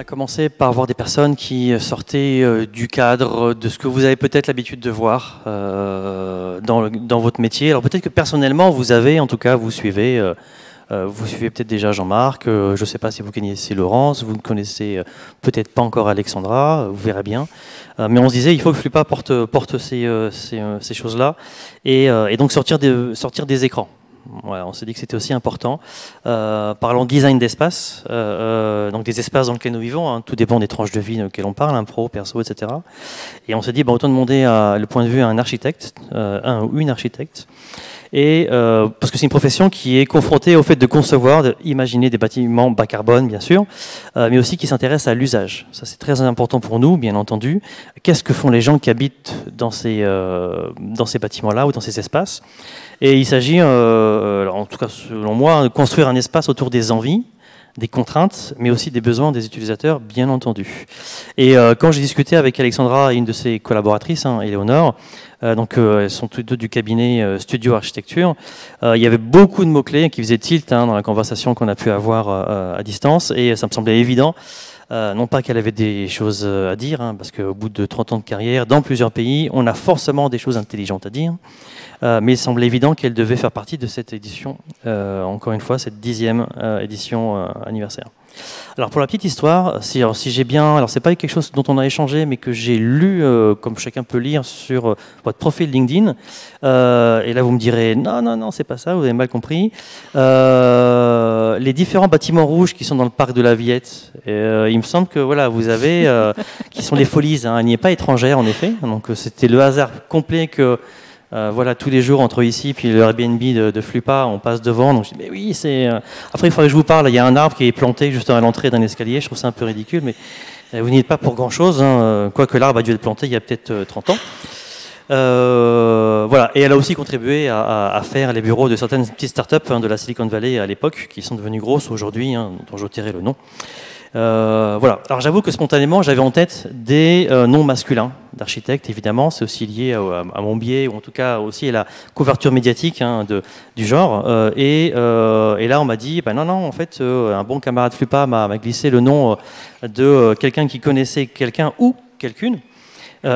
commencer par voir des personnes qui sortaient du cadre de ce que vous avez peut-être l'habitude de voir dans votre métier. Alors peut-être que personnellement, vous avez, en tout cas, vous suivez peut-être déjà Jean-Marc, je ne sais pas si vous connaissez Laurence, vous ne connaissez peut-être pas encore Alexandra, vous verrez bien. Mais on se disait, il faut que Flupa porte ces choses-là et donc sortir des écrans. Voilà, on s'est dit que c'était aussi important. Parlons design d'espace, donc des espaces dans lesquels nous vivons, hein, tout dépend des tranches de vie auxquelles on parle, pro, perso, etc. Et on s'est dit, autant demander le point de vue à un architecte, un ou une architecte, et parce que c'est une profession qui est confrontée au fait de concevoir, d'imaginer des bâtiments bas carbone, bien sûr, mais aussi qui s'intéresse à l'usage. Ça, c'est très important pour nous, bien entendu. Qu'est-ce que font les gens qui habitent dans ces bâtiments-là ou dans ces espaces? Et il s'agit, en tout cas selon moi, de construire un espace autour des envies, des contraintes, mais aussi des besoins des utilisateurs, bien entendu. Et quand j'ai discuté avec Alexandra et une de ses collaboratrices, Éléonore, donc elles sont toutes deux du cabinet Studio Architecture, il y avait beaucoup de mots-clés qui faisaient tilt dans la conversation qu'on a pu avoir à distance, et ça me semblait évident. Non pas qu'elle avait des choses à dire, parce qu'au bout de 30 ans de carrière, dans plusieurs pays, on a forcément des choses intelligentes à dire, mais il semblait évident qu'elle devait faire partie de cette édition, encore une fois, cette 10e édition anniversaire. Alors pour la petite histoire, si j'ai bien, alors c'est pas quelque chose dont on a échangé, mais que j'ai lu, comme chacun peut lire sur votre profil LinkedIn, et là vous me direz non, c'est pas ça, vous avez mal compris. Les différents bâtiments rouges qui sont dans le parc de la Villette, il me semble que voilà, vous avez, qui sont les Folies, elle n'y est pas étrangère en effet, donc c'était le hasard complet que voilà, tous les jours entre ici puis le Airbnb de Flupa, on passe devant. Donc je dis, mais oui, c'est. Après, il faudrait que je vous parle. Il y a un arbre qui est planté juste à l'entrée d'un escalier. Je trouve ça un peu ridicule, mais vous n'y êtes pas pour grand-chose. Quoique l'arbre a dû être planté il y a peut-être 30 ans. Voilà. Et elle a aussi contribué à faire les bureaux de certaines petites startups de la Silicon Valley à l'époque, qui sont devenues grosses aujourd'hui, dont je tairai le nom. Voilà. Alors j'avoue que spontanément, j'avais en tête des noms masculins d'architectes, évidemment. C'est aussi lié à mon biais, ou en tout cas aussi à la couverture médiatique du genre. Et là, on m'a dit, non, en fait, un bon camarade Flupa m'a glissé le nom de quelqu'un qui connaissait quelqu'un ou quelqu'une.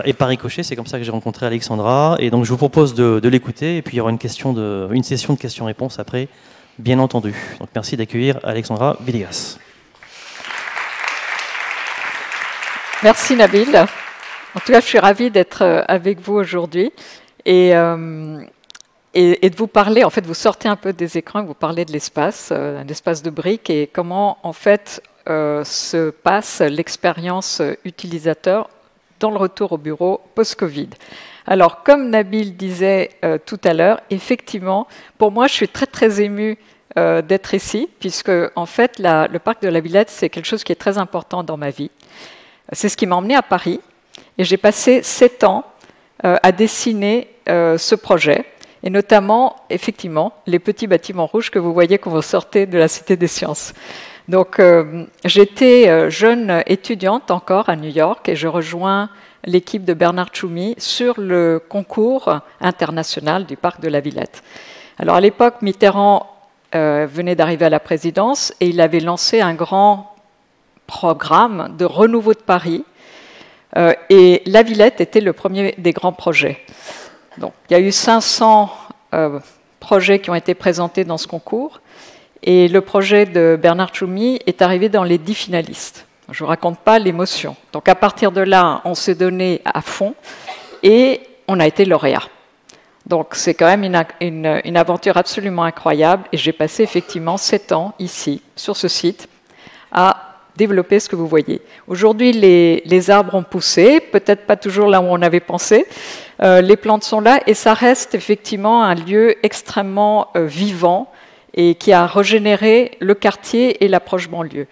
Et par ricochet, c'est comme ça que j'ai rencontré Alexandra. Et donc, je vous propose de l'écouter. Et puis, il y aura une session de questions-réponses après, bien entendu. Donc, merci d'accueillir Alexandra Villegas. Merci Nabil. En tout cas, je suis ravie d'être avec vous aujourd'hui et de vous parler. En fait, vous sortez un peu des écrans, vous parlez de l'espace, un espace de briques et comment en fait se passe l'expérience utilisateur dans le retour au bureau post-Covid. Alors, comme Nabil disait tout à l'heure, effectivement, pour moi, je suis très très émue d'être ici, puisque en fait, le parc de la Villette, c'est quelque chose qui est très important dans ma vie. C'est ce qui m'a emmené à Paris et j'ai passé 7 ans à dessiner ce projet et notamment, effectivement, les petits bâtiments rouges que vous voyez quand vous sortez de la Cité des Sciences. Donc, j'étais jeune étudiante encore à New York et je rejoins l'équipe de Bernard Tchoumi sur le concours international du parc de la Villette. Alors, à l'époque, Mitterrand venait d'arriver à la présidence et il avait lancé un grand programme de renouveau de Paris et la Villette était le premier des grands projets. Donc, il y a eu 500 projets qui ont été présentés dans ce concours et le projet de Bernard Tchoumi est arrivé dans les 10 finalistes. Je ne vous raconte pas l'émotion. Donc à partir de là, on s'est donné à fond et on a été lauréat. Donc c'est quand même une aventure absolument incroyable et j'ai passé effectivement 7 ans ici, sur ce site, à développer ce que vous voyez. Aujourd'hui, les arbres ont poussé, peut-être pas toujours là où on avait pensé. Les plantes sont là et ça reste effectivement un lieu extrêmement vivant et qui a régénéré le quartier et l'approche banlieue.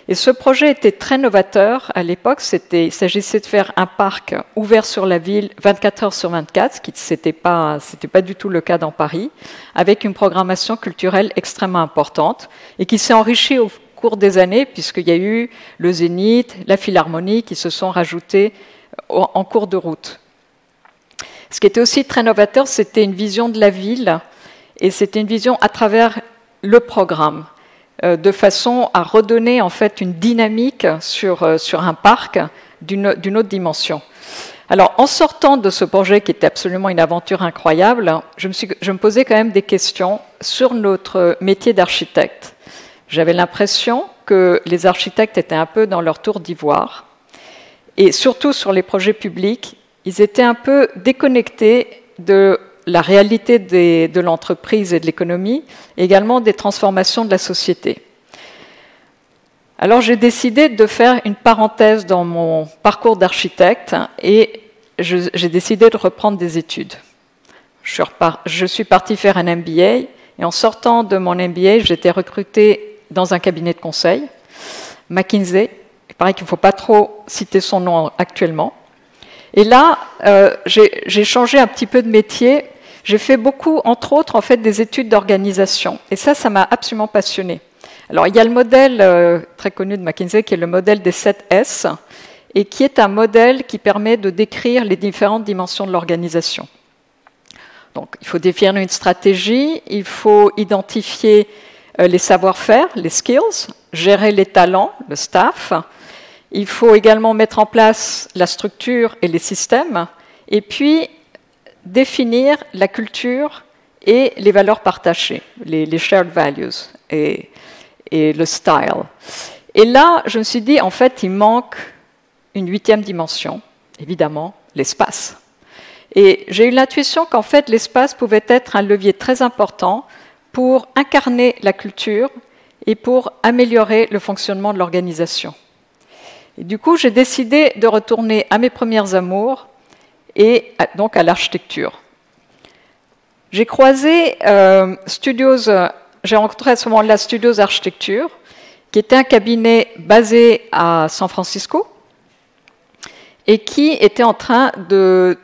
Et ce projet était très novateur à l'époque. Il s'agissait de faire un parc ouvert sur la ville 24 heures sur 24, ce qui n'était pas du tout le cas dans Paris, avec une programmation culturelle extrêmement importante et qui s'est enrichie au cours des années, puisqu'il y a eu le Zénith, la Philharmonie qui se sont rajoutés en cours de route. Ce qui était aussi très novateur, c'était une vision de la ville, et c'était une vision à travers le programme. de façon à redonner en fait une dynamique sur un parc d'une autre dimension. Alors, en sortant de ce projet qui était absolument une aventure incroyable, je me posais quand même des questions sur notre métier d'architecte. J'avais l'impression que les architectes étaient un peu dans leur tour d'ivoire, et surtout sur les projets publics, ils étaient un peu déconnectés de la réalité de l'entreprise et de l'économie, et également des transformations de la société. Alors j'ai décidé de faire une parenthèse dans mon parcours d'architecte et j'ai décidé de reprendre des études. Je suis partie faire un MBA et en sortant de mon MBA, j'étais recrutée dans un cabinet de conseil, McKinsey. Il paraît qu'il ne faut pas trop citer son nom actuellement. Et là, j'ai changé un petit peu de métier. J'ai fait beaucoup, entre autres, en fait, des études d'organisation. Et ça m'a absolument passionnée. Alors, il y a le modèle très connu de McKinsey, qui est le modèle des 7 S, et qui est un modèle qui permet de décrire les différentes dimensions de l'organisation. Donc, il faut définir une stratégie, il faut identifier les savoir-faire, les skills, gérer les talents, le staff. Il faut également mettre en place la structure et les systèmes, et puis définir la culture et les valeurs partagées, les shared values et le style. Et là, je me suis dit, en fait, il manque une 8e dimension, évidemment, l'espace. Et j'ai eu l'intuition qu'en fait, l'espace pouvait être un levier très important pour incarner la culture et pour améliorer le fonctionnement de l'organisation. Et du coup, j'ai décidé de retourner à mes premières amours et donc à l'architecture. J'ai croisé j'ai rencontré à ce moment-là Studios Architecture, qui était un cabinet basé à San Francisco et qui était en train de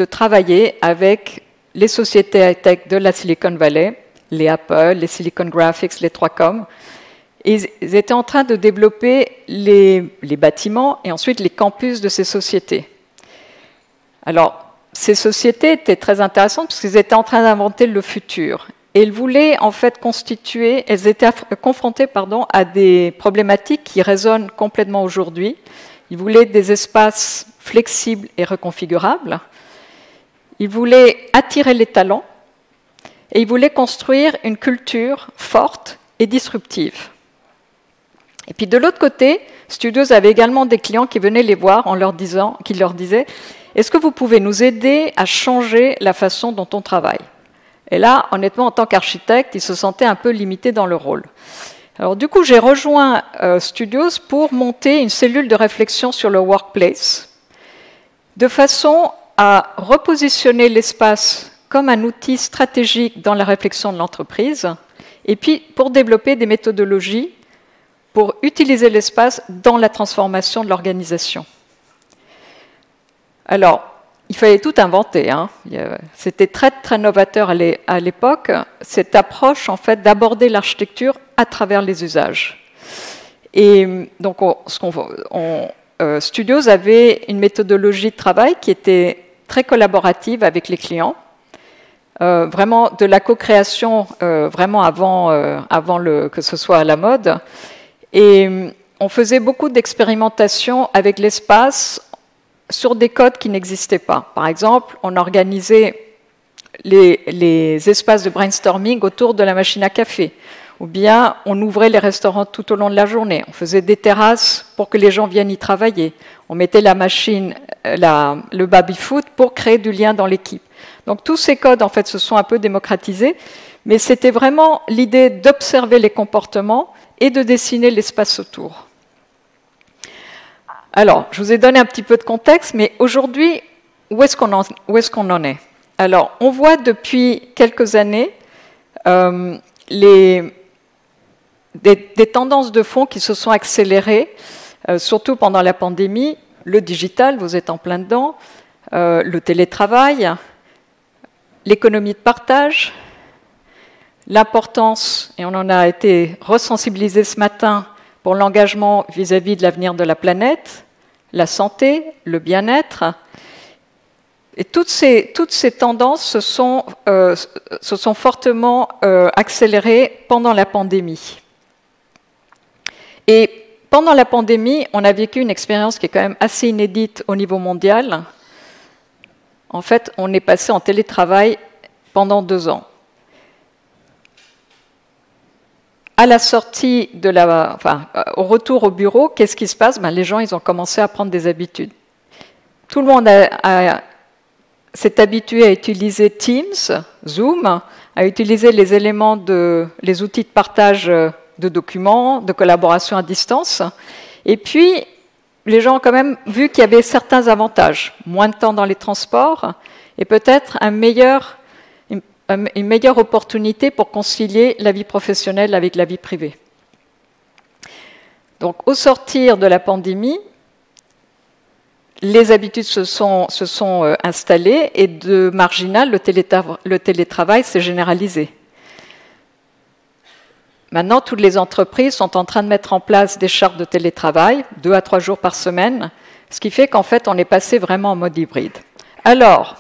travailler avec les sociétés high-tech de la Silicon Valley, les Apple, les Silicon Graphics, les 3Com. Ils étaient en train de développer les bâtiments et ensuite les campus de ces sociétés. Alors, ces sociétés étaient très intéressantes parce qu'ils étaient en train d'inventer le futur. Et ils voulaient en fait elles étaient confrontées à des problématiques qui résonnent complètement aujourd'hui. Ils voulaient des espaces flexibles et reconfigurables. Ils voulaient attirer les talents. Et ils voulaient construire une culture forte et disruptive. Et puis de l'autre côté, Studios avait également des clients qui venaient les voir qui leur disaient « Est-ce que vous pouvez nous aider à changer la façon dont on travaille ?» Et là, honnêtement, en tant qu'architecte, ils se sentaient un peu limités dans le rôle. Alors du coup, j'ai rejoint Studios pour monter une cellule de réflexion sur le workplace, de façon à repositionner l'espace comme un outil stratégique dans la réflexion de l'entreprise, et puis pour développer des méthodologies pour utiliser l'espace dans la transformation de l'organisation. Alors, il fallait tout inventer. C'était très, très novateur à l'époque, cette approche en fait, d'aborder l'architecture à travers les usages. Et donc, Studios avait une méthodologie de travail qui était très collaborative avec les clients, vraiment de la co-création vraiment avant que ce soit à la mode. Et on faisait beaucoup d'expérimentations avec l'espace sur des codes qui n'existaient pas. Par exemple, on organisait les espaces de brainstorming autour de la machine à café, ou bien on ouvrait les restaurants tout au long de la journée. On faisait des terrasses pour que les gens viennent y travailler. On mettait la machine, le baby-foot pour créer du lien dans l'équipe. Donc tous ces codes, en fait, se sont un peu démocratisés, mais c'était vraiment l'idée d'observer les comportements et de dessiner l'espace autour. Alors, je vous ai donné un petit peu de contexte, mais aujourd'hui, où est-ce qu'on en est? Alors, on voit depuis quelques années des tendances de fond qui se sont accélérées, surtout pendant la pandémie. Le digital, vous êtes en plein dedans, le télétravail, l'économie de partage, l'importance, et on en a été resensibilisé ce matin, pour l'engagement vis-à-vis de l'avenir de la planète, la santé, le bien-être. Et toutes ces tendances se sont fortement accélérées pendant la pandémie. Et pendant la pandémie, on a vécu une expérience qui est quand même assez inédite au niveau mondial. En fait, on est passé en télétravail pendant 2 ans. À la sortie au retour au bureau, qu'est-ce qui se passe? Les gens, ils ont commencé à prendre des habitudes. Tout le monde s'est habitué à utiliser Teams, Zoom, à utiliser les outils de partage de documents, de collaboration à distance. Et puis, les gens ont quand même vu qu'il y avait certains avantages. Moins de temps dans les transports et peut-être une meilleure opportunité pour concilier la vie professionnelle avec la vie privée. Donc, au sortir de la pandémie, les habitudes se sont installées et de marginal, le télétravail s'est généralisé. Maintenant, toutes les entreprises sont en train de mettre en place des chartes de télétravail, 2 à 3 jours par semaine, ce qui fait qu'en fait, on est passé vraiment en mode hybride. Alors,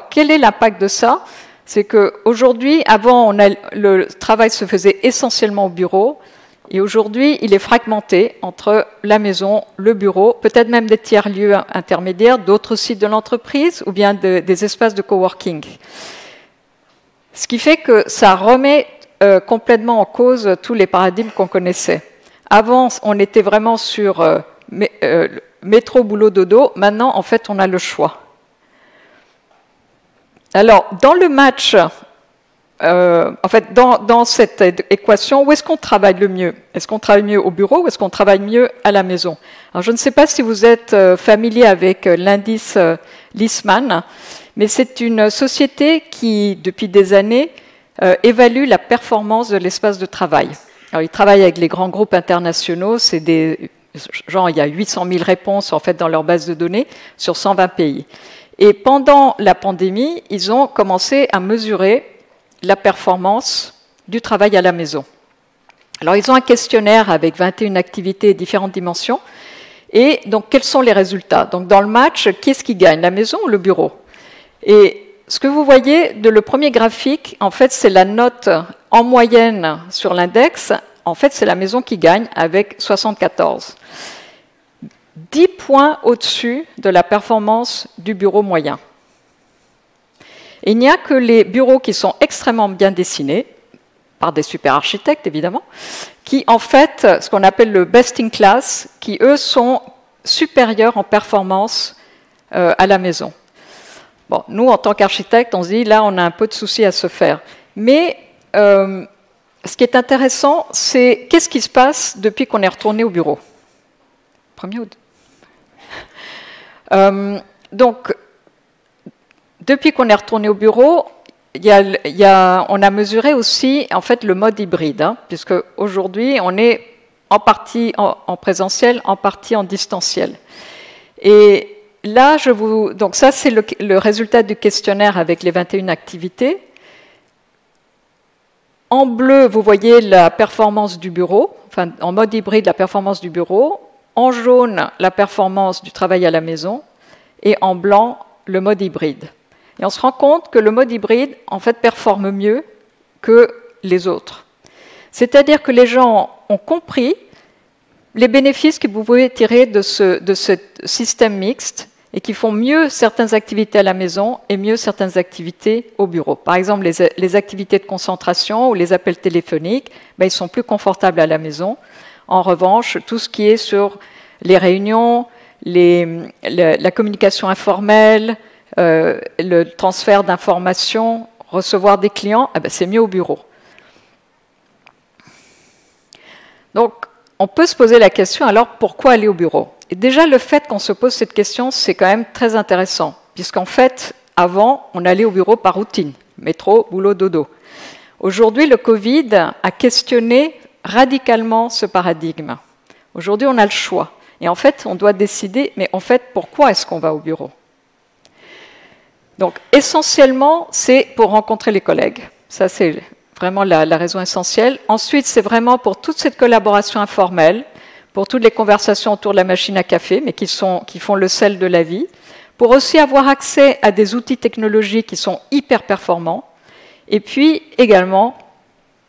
quel est l'impact de ça? C'est qu'aujourd'hui, avant, le travail se faisait essentiellement au bureau, et aujourd'hui, il est fragmenté entre la maison, le bureau, peut-être même des tiers-lieux intermédiaires, d'autres sites de l'entreprise, ou bien des espaces de coworking. Ce qui fait que ça remet complètement en cause tous les paradigmes qu'on connaissait. Avant, on était vraiment sur métro, boulot, dodo. Maintenant, en fait, on a le choix. Alors, dans le match, dans cette équation, où est-ce qu'on travaille le mieux? Est-ce qu'on travaille mieux au bureau ou est-ce qu'on travaille mieux à la maison? Alors, je ne sais pas si vous êtes familier avec l'indice Leesman, mais c'est une société qui, depuis des années, évalue la performance de l'espace de travail. Alors, ils travaillent avec les grands groupes internationaux, il y a 800 000 réponses en fait, dans leur base de données sur 120 pays. Et pendant la pandémie, ils ont commencé à mesurer la performance du travail à la maison. Alors, ils ont un questionnaire avec 21 activités et différentes dimensions. Et donc, quels sont les résultats? Donc, dans le match, qui est-ce qui gagne, la maison ou le bureau? Et ce que vous voyez le premier graphique, en fait, c'est la note en moyenne sur l'index. En fait, c'est la maison qui gagne avec 74. 10 points au-dessus de la performance du bureau moyen. Et il n'y a que les bureaux qui sont extrêmement bien dessinés, par des super architectes évidemment, qui en fait, ce qu'on appelle le best in class, qui eux sont supérieurs en performance à la maison. Bon, nous, en tant qu'architectes, on se dit, là, on a un peu de soucis à se faire. Mais ce qui est intéressant, c'est qu'est-ce qui se passe depuis qu'on est retourné au bureau? Premier ou deux? Donc, depuis qu'on est retourné au bureau, on a mesuré aussi en fait, le mode hybride, puisque aujourd'hui, on est en partie en présentiel, en partie en distanciel. Et là, donc ça, c'est le résultat du questionnaire avec les 21 activités. En bleu, vous voyez la performance du bureau, enfin en mode hybride, la performance du bureau. En jaune, la performance du travail à la maison. Et en blanc, le mode hybride. Et on se rend compte que le mode hybride, en fait, performe mieux que les autres. C'est-à-dire que les gens ont compris les bénéfices que vous pouvez tirer de ce système mixte et qui font mieux certaines activités à la maison et mieux certaines activités au bureau. Par exemple, les activités de concentration ou les appels téléphoniques, ils sont plus confortables à la maison. En revanche, tout ce qui est sur les réunions, la communication informelle, le transfert d'informations, recevoir des clients, c'est mieux au bureau. Donc, on peut se poser la question, alors pourquoi aller au bureau? Et déjà, le fait qu'on se pose cette question, c'est quand même très intéressant, puisqu'en fait, avant, on allait au bureau par routine, métro, boulot, dodo. Aujourd'hui, le Covid a questionné radicalement ce paradigme. Aujourd'hui, on a le choix. Et en fait, on doit décider, mais en fait, pourquoi est-ce qu'on va au bureau? Donc, essentiellement, c'est pour rencontrer les collègues. Ça, c'est vraiment la raison essentielle. Ensuite, c'est vraiment pour toute cette collaboration informelle, pour toutes les conversations autour de la machine à café, mais qui font le sel de la vie, pour aussi avoir accès à des outils technologiques qui sont hyper performants, et puis également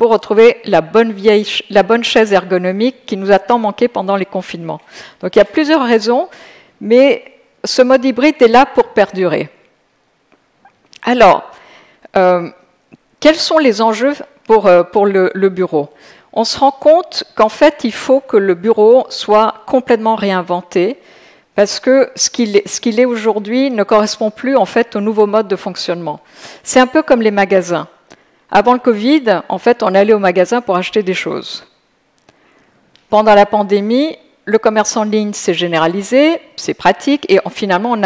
pour retrouver la bonne chaise ergonomique qui nous a tant manqué pendant les confinements. Donc il y a plusieurs raisons, mais ce mode hybride est là pour perdurer. Alors, quels sont les enjeux pour le bureau? On se rend compte qu'en fait, il faut que le bureau soit complètement réinventé, parce que ce qu'il est aujourd'hui ne correspond plus en fait au nouveau mode de fonctionnement. C'est un peu comme les magasins. Avant le Covid, en fait, on allait au magasin pour acheter des choses. Pendant la pandémie, le commerce en ligne s'est généralisé, c'est pratique, et finalement,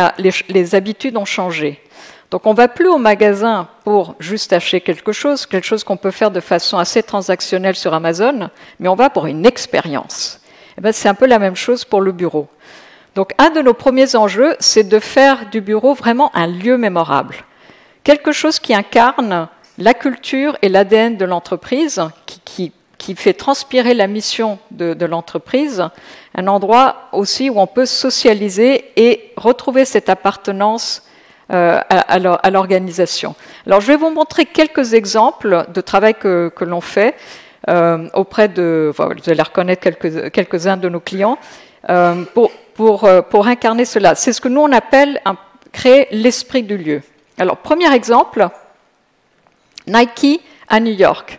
les habitudes ont changé. Donc, on ne va plus au magasin pour juste acheter quelque chose qu'on peut faire de façon assez transactionnelle sur Amazon, mais on va pour une expérience. Eh bien, c'est un peu la même chose pour le bureau. Donc, un de nos premiers enjeux, c'est de faire du bureau vraiment un lieu mémorable. Quelque chose qui incarne la culture et l'ADN de l'entreprise, qui fait transpirer la mission de l'entreprise, un endroit aussi où on peut socialiser et retrouver cette appartenance à l'organisation. Alors, je vais vous montrer quelques exemples de travail que l'on fait auprès de... Enfin, vous allez reconnaître quelques-uns de nos clients pour incarner cela. C'est ce que nous, on appelle créer l'esprit du lieu. Alors, premier exemple, Nike à New York.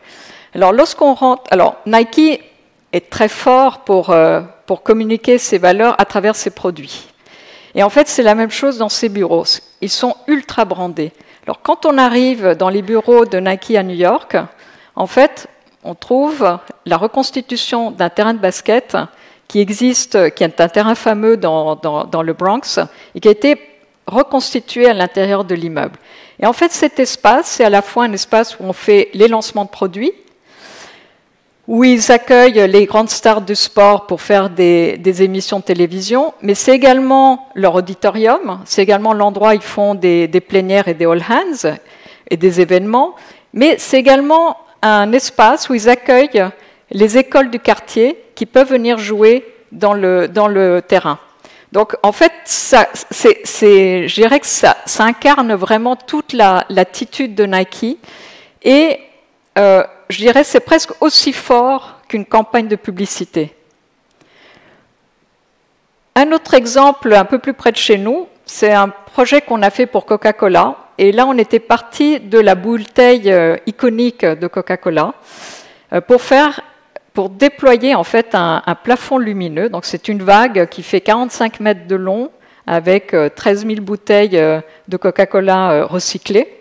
Alors, lorsqu'on rentre... Alors, Nike est très fort pour communiquer ses valeurs à travers ses produits. Et en fait, c'est la même chose dans ces bureaux. Ils sont ultra brandés. Alors, quand on arrive dans les bureaux de Nike à New York, en fait, on trouve la reconstitution d'un terrain de basket qui existe, qui est un terrain fameux dans le Bronx, et qui a été reconstitué à l'intérieur de l'immeuble. Et en fait, cet espace, c'est à la fois un espace où on fait les lancements de produits, où ils accueillent les grandes stars du sport pour faire des émissions de télévision, mais c'est également leur auditorium, c'est également l'endroit où ils font des plénières et des all hands et des événements, mais c'est également un espace où ils accueillent les écoles du quartier qui peuvent venir jouer dans le terrain. Donc, en fait, je dirais que ça incarne vraiment toute l'attitude de Nike et je dirais que c'est presque aussi fort qu'une campagne de publicité. Un autre exemple un peu plus près de chez nous, c'est un projet qu'on a fait pour Coca-Cola. Et là, on était parti de la bouteille iconique de Coca-Cola pour déployer en fait un plafond lumineux. Donc, c'est une vague qui fait 45 mètres de long avec 13 000 bouteilles de Coca-Cola recyclées,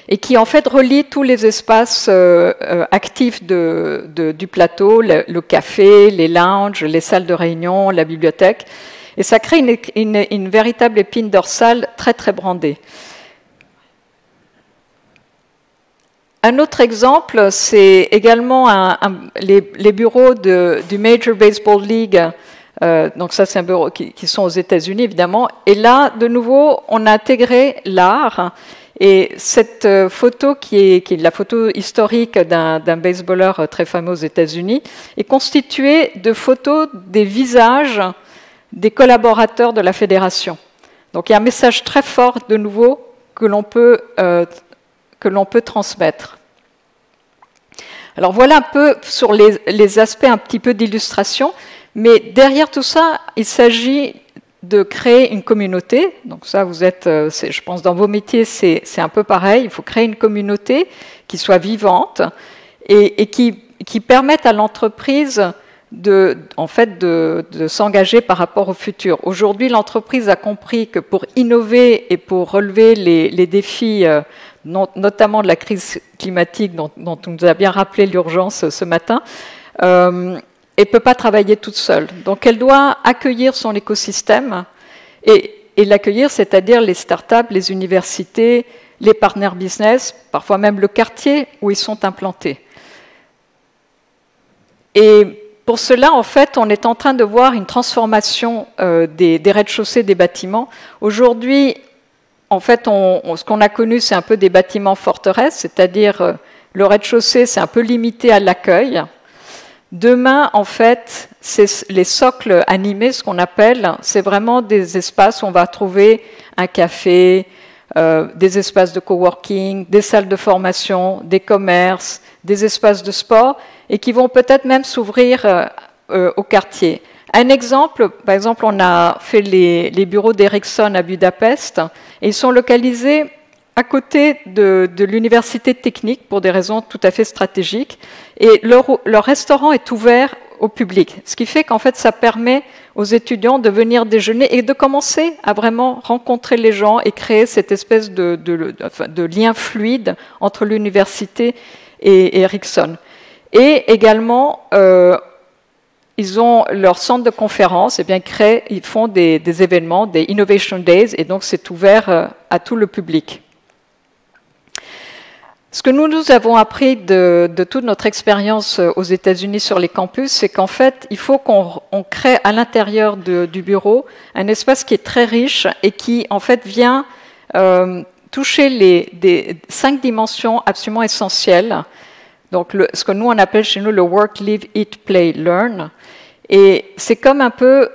et qui en fait relie tous les espaces actifs du plateau, le café, les lounges, les salles de réunion, la bibliothèque. Et ça crée une véritable épine dorsale très très brandée. Un autre exemple, c'est également les bureaux du Major Baseball League. Donc ça, c'est un bureau qui sont aux États-Unis, évidemment. Et là, de nouveau, on a intégré l'art. Et cette photo, qui est la photo historique d'un baseballeur très fameux aux États-Unis, est constituée de photos des visages des collaborateurs de la fédération. Donc il y a un message très fort, de nouveau, que l'on peut transmettre. Alors voilà un peu sur les aspects un petit peu d'illustration, mais derrière tout ça, il s'agit de créer une communauté. Donc ça, vous êtes, je pense, dans vos métiers, c'est un peu pareil. Il faut créer une communauté qui soit vivante et qui permette à l'entreprise de s'engager par rapport au futur. Aujourd'hui, l'entreprise a compris que pour innover et pour relever les défis, notamment de la crise climatique dont on nous a bien rappelé l'urgence ce matin, elle ne peut pas travailler toute seule. Donc elle doit accueillir son écosystème et l'accueillir, c'est-à-dire les startups, les universités, les partenaires business, parfois même le quartier où ils sont implantés. Et pour cela, en fait, on est en train de voir une transformation des rez-de-chaussée des bâtiments. Aujourd'hui, en fait, ce qu'on a connu, c'est un peu des bâtiments forteresses, c'est-à-dire le rez-de-chaussée, c'est un peu limité à l'accueil. Demain, en fait, c'est les socles animés, ce qu'on appelle, c'est vraiment des espaces où on va trouver un café, des espaces de coworking, des salles de formation, des commerces, des espaces de sport, et qui vont peut-être même s'ouvrir au quartier. Un exemple, par exemple, on a fait les bureaux d'Ericsson à Budapest, et ils sont localisés à côté de l'université technique pour des raisons tout à fait stratégiques, et leur restaurant est ouvert au public, ce qui fait qu'en fait ça permet aux étudiants de venir déjeuner et de commencer à vraiment rencontrer les gens et créer cette espèce de lien fluide entre l'université et Ericsson. Et également, ils ont leur centre de conférence, et bien ils font des événements, des Innovation Days, et donc c'est ouvert à tout le public. Ce que nous avons appris de toute notre expérience aux États-Unis sur les campus, c'est qu'en fait, il faut qu'on crée à l'intérieur du bureau un espace qui est très riche et qui, en fait, vient toucher les 5 dimensions absolument essentielles. Donc, ce que nous, on appelle chez nous le work, live, eat, play, learn. Et c'est comme un peu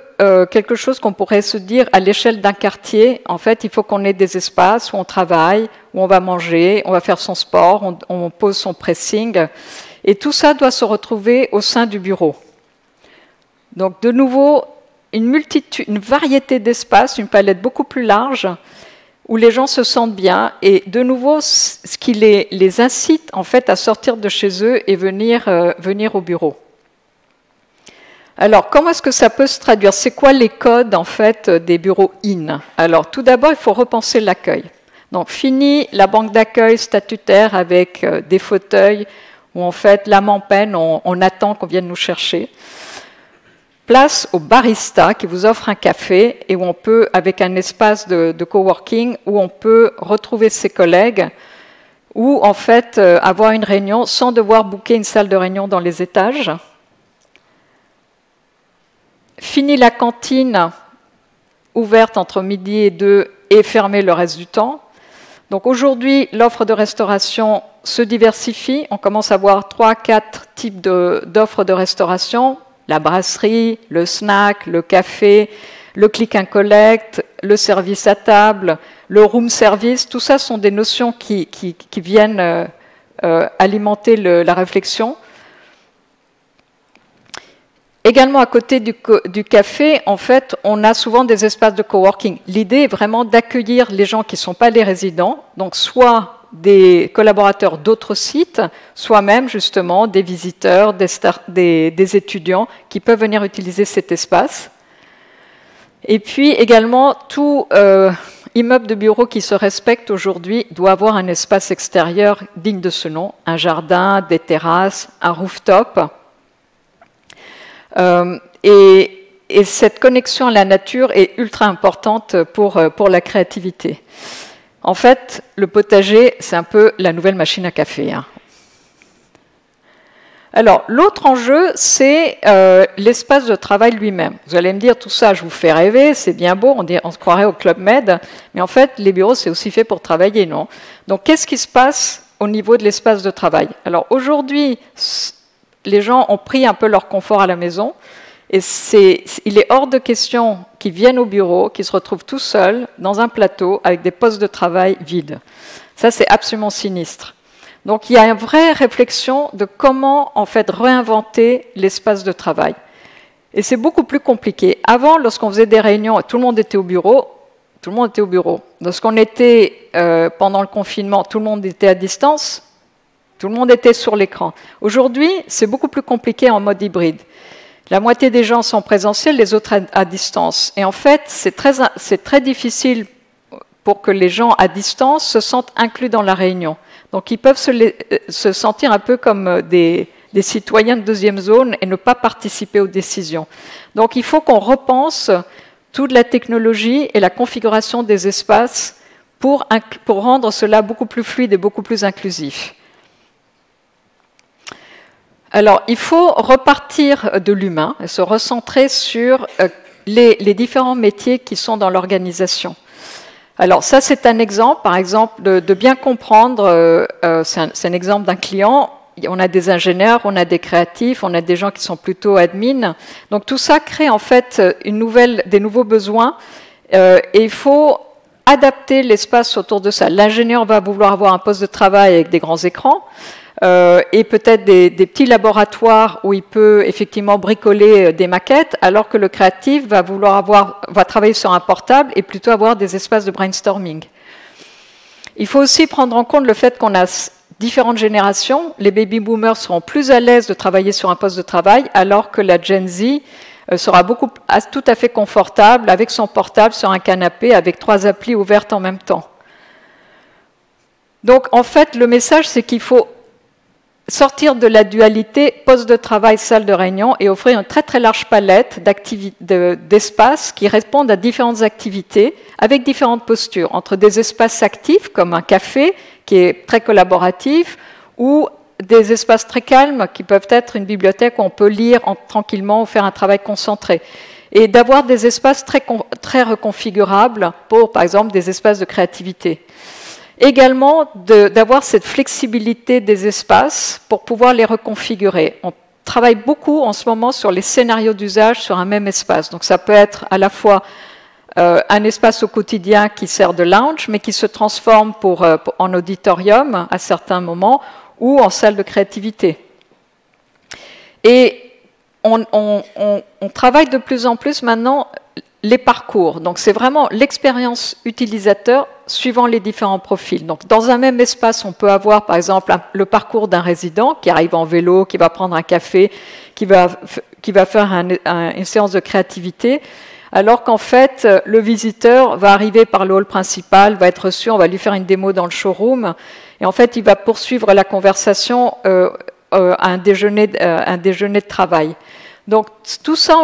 quelque chose qu'on pourrait se dire à l'échelle d'un quartier. En fait, il faut qu'on ait des espaces où on travaille, où on va manger, on va faire son sport, on pose son pressing. Et tout ça doit se retrouver au sein du bureau. Donc, de nouveau, une variété d'espaces, une palette beaucoup plus large, où les gens se sentent bien. Et de nouveau, ce qui les incite en fait à sortir de chez eux et venir au bureau. Alors, comment est-ce que ça peut se traduire? C'est quoi les codes, en fait, des bureaux in? Alors, tout d'abord, il faut repenser l'accueil. Donc, fini la banque d'accueil statutaire avec des fauteuils où, en fait, l'âme en peine, on attend qu'on vienne nous chercher. Place au barista qui vous offre un café et où on peut, avec un espace de coworking, où on peut retrouver ses collègues ou, en fait, avoir une réunion sans devoir booker une salle de réunion dans les étages. Fini la cantine ouverte entre midi et 2 et fermée le reste du temps. Donc aujourd'hui, l'offre de restauration se diversifie. On commence à voir 3-4 types d'offres de restauration. La brasserie, le snack, le café, le click and collect, le service à table, le room service. Tout ça sont des notions qui viennent alimenter la réflexion. Également, à côté du café, en fait, on a souvent des espaces de coworking. L'idée est vraiment d'accueillir les gens qui ne sont pas des résidents, donc soit des collaborateurs d'autres sites, soit même, justement, des visiteurs, des étudiants qui peuvent venir utiliser cet espace. Et puis, également, tout immeuble de bureau qui se respecte aujourd'hui doit avoir un espace extérieur digne de ce nom, un jardin, des terrasses, un rooftop. Et cette connexion à la nature est ultra importante pour la créativité. En fait, le potager, c'est un peu la nouvelle machine à café. Hein. Alors, l'autre enjeu, c'est l'espace de travail lui-même. Vous allez me dire, tout ça, je vous fais rêver, c'est bien beau, on se croirait au Club Med, mais en fait, les bureaux, c'est aussi fait pour travailler, non? Donc, qu'est-ce qui se passe au niveau de l'espace de travail? Alors, aujourd'hui, les gens ont pris un peu leur confort à la maison et il est hors de question qu'ils viennent au bureau, qu'ils se retrouvent tout seuls dans un plateau avec des postes de travail vides. Ça, c'est absolument sinistre. Donc, il y a une vraie réflexion de comment, en fait, réinventer l'espace de travail. Et c'est beaucoup plus compliqué. Avant, lorsqu'on faisait des réunions et tout le monde était au bureau, tout le monde était au bureau. Lorsqu'on était, pendant le confinement, tout le monde était à distance, tout le monde était sur l'écran. Aujourd'hui, c'est beaucoup plus compliqué en mode hybride. La moitié des gens sont présentiels, les autres à distance. Et en fait, c'est très difficile pour que les gens à distance se sentent inclus dans la réunion. Donc, ils peuvent se sentir un peu comme des citoyens de deuxième zone et ne pas participer aux décisions. Donc, il faut qu'on repense toute la technologie et la configuration des espaces pour rendre cela beaucoup plus fluide et beaucoup plus inclusif. Alors, il faut repartir de l'humain et se recentrer sur les différents métiers qui sont dans l'organisation. Alors, ça, c'est un exemple, par exemple, de bien comprendre, c'est un exemple d'un client, on a des ingénieurs, on a des créatifs, on a des gens qui sont plutôt admin. Donc, tout ça crée en fait des nouveaux besoins et il faut adapter l'espace autour de ça. L'ingénieur va vouloir avoir un poste de travail avec des grands écrans et peut-être des petits laboratoires où il peut effectivement bricoler des maquettes, alors que le créatif va travailler sur un portable et plutôt avoir des espaces de brainstorming. Il faut aussi prendre en compte le fait qu'on a différentes générations. Les baby boomers seront plus à l'aise de travailler sur un poste de travail, alors que la Gen Z sera tout à fait confortable avec son portable sur un canapé avec 3 applis ouvertes en même temps. Donc en fait, le message, c'est qu'il faut sortir de la dualité poste de travail, salle de réunion et offrir une très très large palette d'espaces qui répondent à différentes activités avec différentes postures, entre des espaces actifs comme un café qui est très collaboratif ou des espaces très calmes qui peuvent être une bibliothèque où on peut lire tranquillement ou faire un travail concentré. Et d'avoir des espaces très reconfigurables pour, par exemple, des espaces de créativité. Également, d'avoir cette flexibilité des espaces pour pouvoir les reconfigurer. On travaille beaucoup en ce moment sur les scénarios d'usage sur un même espace. Donc ça peut être à la fois un espace au quotidien qui sert de lounge, mais qui se transforme en auditorium à certains moments, ou en salle de créativité. Et on travaille de plus en plus maintenant les parcours. Donc c'est vraiment l'expérience utilisateur suivant les différents profils. Donc dans un même espace, on peut avoir par exemple le parcours d'un résident qui arrive en vélo, qui va prendre un café, qui va faire une séance de créativité, alors qu'en fait le visiteur va arriver par le hall principal, va être reçu, on va lui faire une démo dans le showroom, et en fait il va poursuivre la conversation à un déjeuner de travail. Donc tout ça,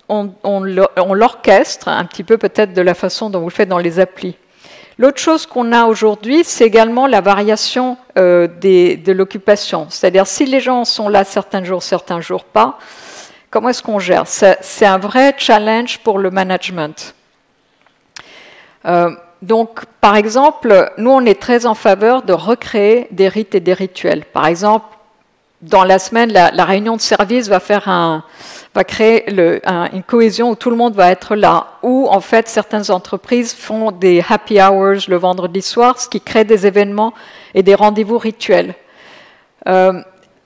on l'orchestre un petit peu peut-être de la façon dont vous le faites dans les applis. L'autre chose qu'on a aujourd'hui, c'est également la variation de l'occupation. C'est-à-dire si les gens sont là certains jours pas, comment est-ce qu'on gère? C'est un vrai challenge pour le management. Donc, par exemple, nous, on est très en faveur de recréer des rites et des rituels. Par exemple, dans la semaine, la réunion de service va créer une cohésion où tout le monde va être là, où en fait certaines entreprises font des happy hours le vendredi soir, ce qui crée des événements et des rendez-vous rituels.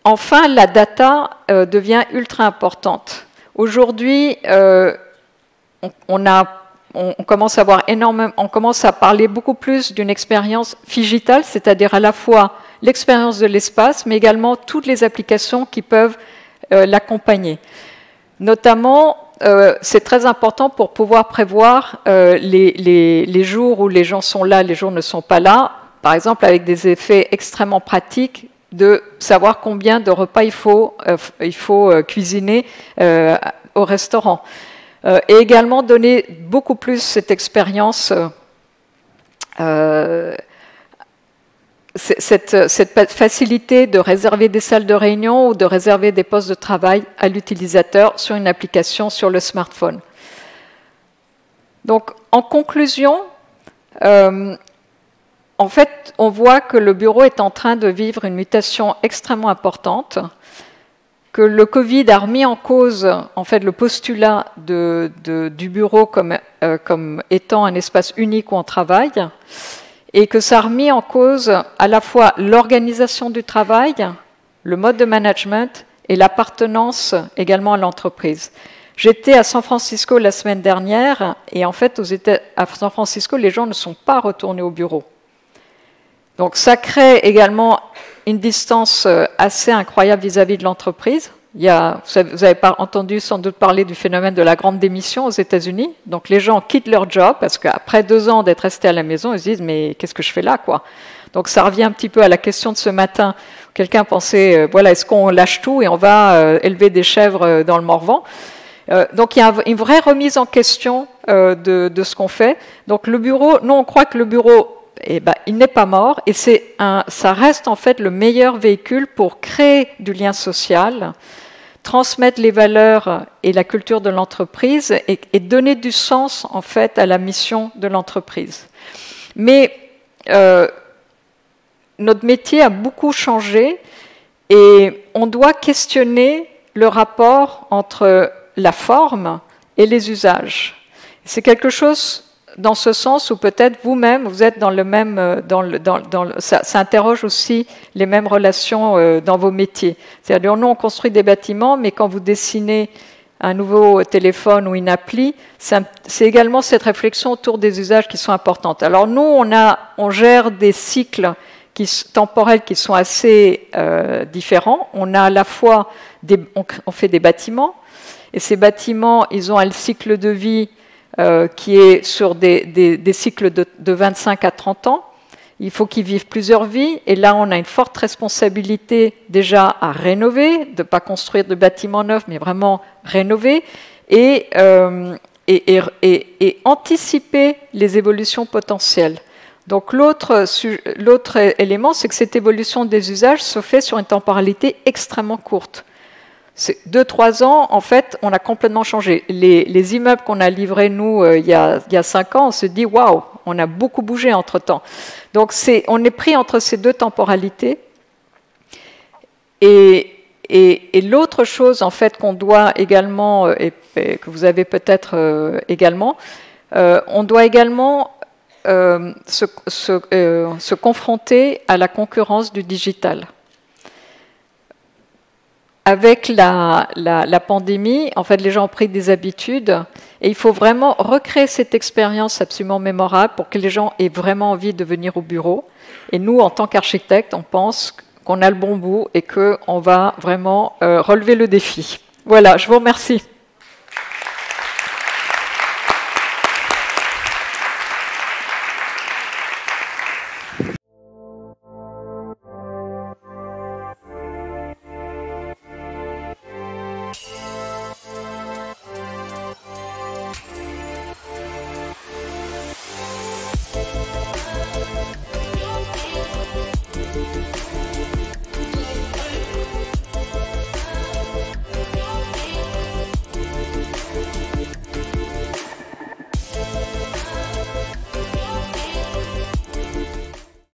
Enfin, la data devient ultra importante. Aujourd'hui, on commence à parler beaucoup plus d'une expérience digitale, c'est-à-dire à la fois l'expérience de l'espace, mais également toutes les applications qui peuvent l'accompagner. Notamment, c'est très important pour pouvoir prévoir les jours où les gens sont là, les jours ne sont pas là, par exemple avec des effets extrêmement pratiques de savoir combien de repas il faut cuisiner au restaurant. Et également donner beaucoup plus cette expérience, cette facilité de réserver des salles de réunion ou de réserver des postes de travail à l'utilisateur sur une application sur le smartphone. Donc, en conclusion, en fait, on voit que le bureau est en train de vivre une mutation extrêmement importante, que le Covid a remis en cause en fait, le postulat du bureau comme étant un espace unique où on travaille, et que ça a remis en cause à la fois l'organisation du travail, le mode de management et l'appartenance également à l'entreprise. J'étais à San Francisco la semaine dernière, et en fait, à San Francisco, les gens ne sont pas retournés au bureau. Donc ça crée également une distance assez incroyable vis-à-vis de l'entreprise. Vous avez entendu sans doute parler du phénomène de la grande démission aux États-Unis. Donc les gens quittent leur job parce qu'après 2 ans d'être restés à la maison, ils se disent « mais qu'est-ce que je fais là quoi ?» Donc ça revient un petit peu à la question de ce matin. Quelqu'un pensait « voilà, est-ce qu'on lâche tout et on va élever des chèvres dans le Morvan ?» Donc il y a une vraie remise en question de ce qu'on fait. Donc le bureau, nous on croit que le bureau, il n'est pas mort et ça reste en fait le meilleur véhicule pour créer du lien social, transmettre les valeurs et la culture de l'entreprise et donner du sens en fait à la mission de l'entreprise. Mais notre métier a beaucoup changé et on doit questionner le rapport entre la forme et les usages. C'est quelque chose dans ce sens où peut-être vous-même, vous êtes dans le même, ça interroge aussi les mêmes relations dans vos métiers. C'est-à-dire, nous, on construit des bâtiments, mais quand vous dessinez un nouveau téléphone ou une appli, c'est également cette réflexion autour des usages qui sont importantes. Alors nous, on gère des cycles temporels qui sont assez différents. On a à la fois, on fait des bâtiments, et ces bâtiments, ils ont un cycle de vie qui est sur des cycles de 25 à 30 ans. Il faut qu'ils vivent plusieurs vies. Et là, on a une forte responsabilité déjà à rénover, de ne pas construire de bâtiments neufs, mais vraiment rénover, et anticiper les évolutions potentielles. Donc l'autre élément, c'est que cette évolution des usages se fait sur une temporalité extrêmement courte. 2-3 ans, en fait, on a complètement changé. Les immeubles qu'on a livrés, nous, il y a 5 ans, on se dit, waouh, on a beaucoup bougé entre-temps. Donc, on est pris entre ces deux temporalités. Et l'autre chose, en fait, qu'on doit également, et que vous avez peut-être également, on doit également se confronter à la concurrence du digital. Avec la pandémie, en fait, les gens ont pris des habitudes et il faut vraiment recréer cette expérience absolument mémorable pour que les gens aient vraiment envie de venir au bureau. Et nous, en tant qu'architectes, on pense qu'on a le bon bout et qu'on va vraiment relever le défi. Voilà, je vous remercie.